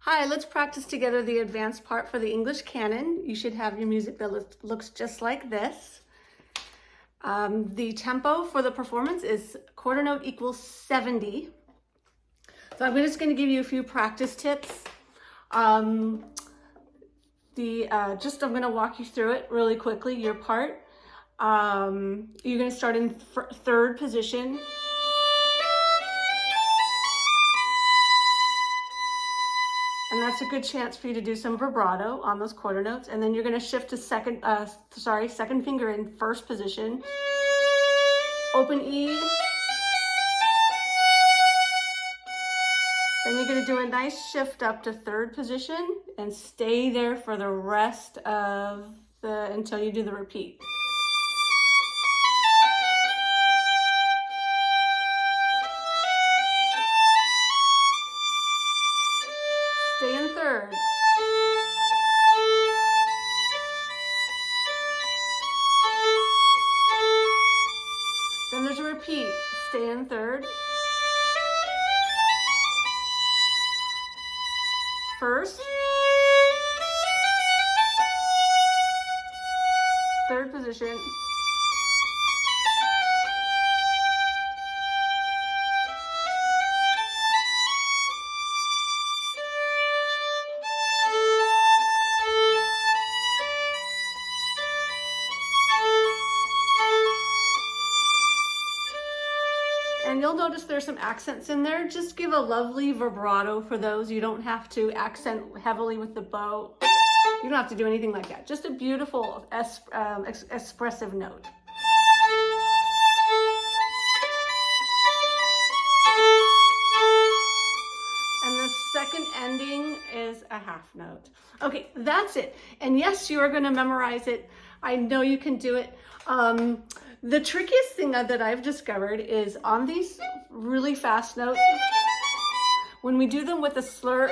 Hi, let's practice together the advanced part for the English Canon. You should have your music that looks just like this. The tempo for the performance is quarter note equals 70. So I'm just going to give you a few practice tips. I'm going to walk you through it really quickly, your part. You're going to start in third position. And that's a good chance for you to do some vibrato on those quarter notes. And then you're going to shift to second finger in first position. Open E. Then you're going to do a nice shift up to third position and stay there for the rest of until you do the repeat. Stay in third. Then there's a repeat. Stay in third. First. Third position. And you'll notice there's some accents in there. Just give a lovely vibrato for those. You don't have to accent heavily with the bow. You don't have to do anything like that. Just a beautiful expressive note. And the second ending is a half note. Okay, that's it. And yes, you are going to memorize it. I know you can do it. The trickiest thing that I've discovered is on these really fast notes, when we do them with a slur,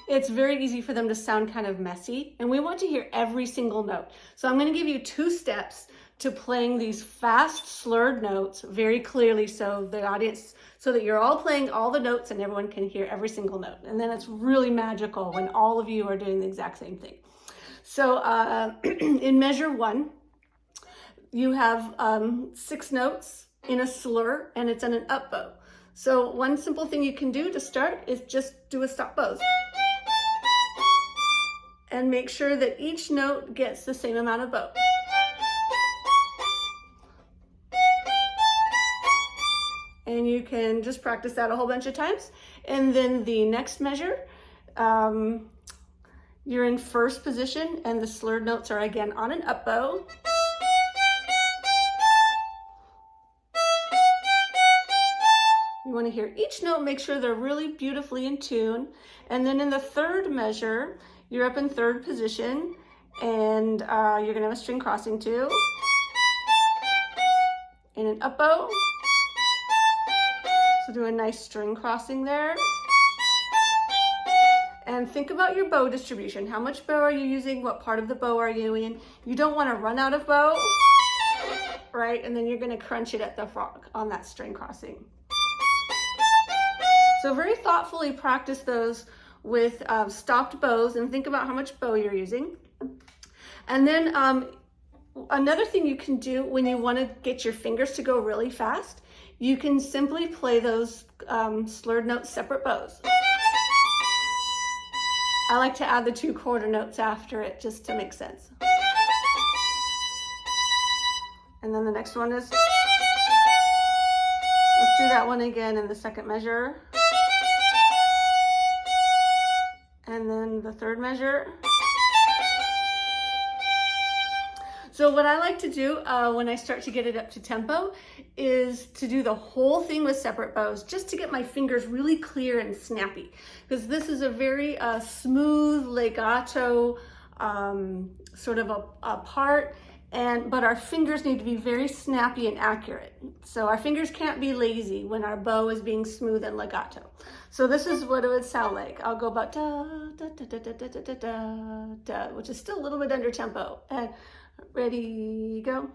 it's very easy for them to sound kind of messy, and we want to hear every single note. So I'm going to give you 2 steps to playing these fast slurred notes very clearly so that you're all playing all the notes and everyone can hear every single note. And then it's really magical when all of you are doing the exact same thing. So in measure 1, you have 6 notes in a slur, and it's in an up bow. So one simple thing you can do to start is just do a stop bows. And make sure that each note gets the same amount of bow. And you can just practice that a whole bunch of times. And then the next measure, you're in first position, and the slurred notes are again on an up bow. You want to hear each note, make sure they're really beautifully in tune. And then in the third measure, you're up in third position, and you're going to have a string crossing too. And an up bow. So do a nice string crossing there. And think about your bow distribution. How much bow are you using? What part of the bow are you in? You don't want to run out of bow, right? And then you're going to crunch it at the frog on that string crossing. So very thoughtfully practice those with stopped bows and think about how much bow you're using. And then another thing you can do when you want to get your fingers to go really fast, you can simply play those slurred notes separate bows. I like to add the 2 quarter notes after it just to make sense. And then the next one is, let's do that one again in the second measure. And then the third measure. So what I like to do when I start to get it up to tempo is to do the whole thing with separate bows, just to get my fingers really clear and snappy. Because this is a very smooth legato sort of a part, but our fingers need to be very snappy and accurate. So our fingers can't be lazy when our bow is being smooth and legato. So this is what it would sound like. I'll go about da, da, da, da, da, da, da, da, da, which is still a little bit under tempo. And ready, go.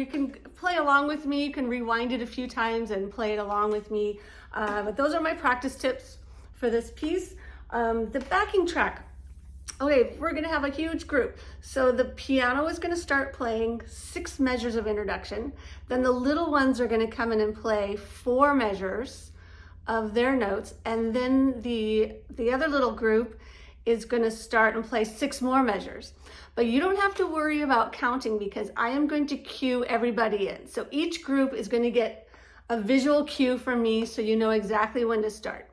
can play along with me. You can rewind it a few times and play it along with me. But those are my practice tips for this piece. The backing track. Okay, we're gonna have a huge group. So the piano is gonna start playing 6 measures of introduction. Then the little ones are gonna come in and play 4 measures of their notes. And then the other little group is gonna start and play 6 more measures. But you don't have to worry about counting because I am going to cue everybody in. So each group is gonna get a visual cue from me so you know exactly when to start.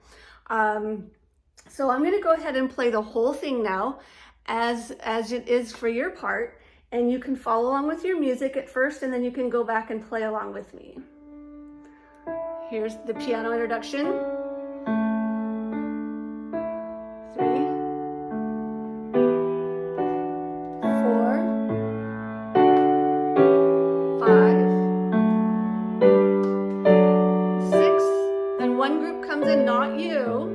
So I'm gonna go ahead and play the whole thing now as it is for your part, and you can follow along with your music at first and then you can go back and play along with me. Here's the piano introduction. 3, 4, 5, 6, then one group comes in, not you.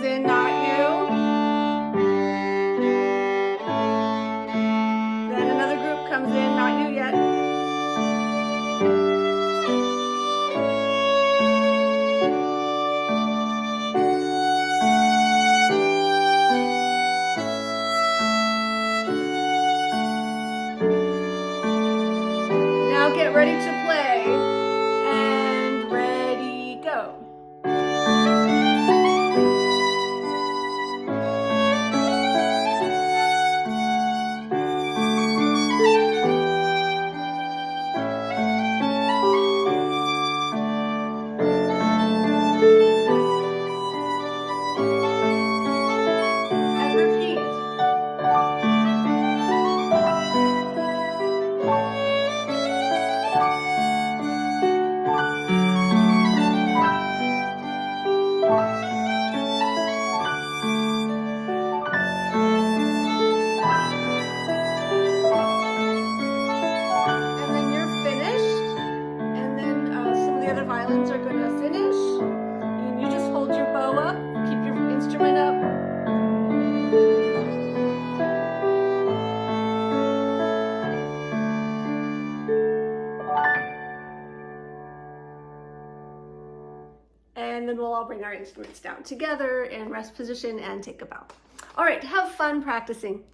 In, not you. Then another group comes in, not you yet. Now get ready to play. And ready, go. Violins are going to finish, and you just hold your bow up, keep your instrument up. And then we'll all bring our instruments down together in rest position and take a bow. All right, have fun practicing.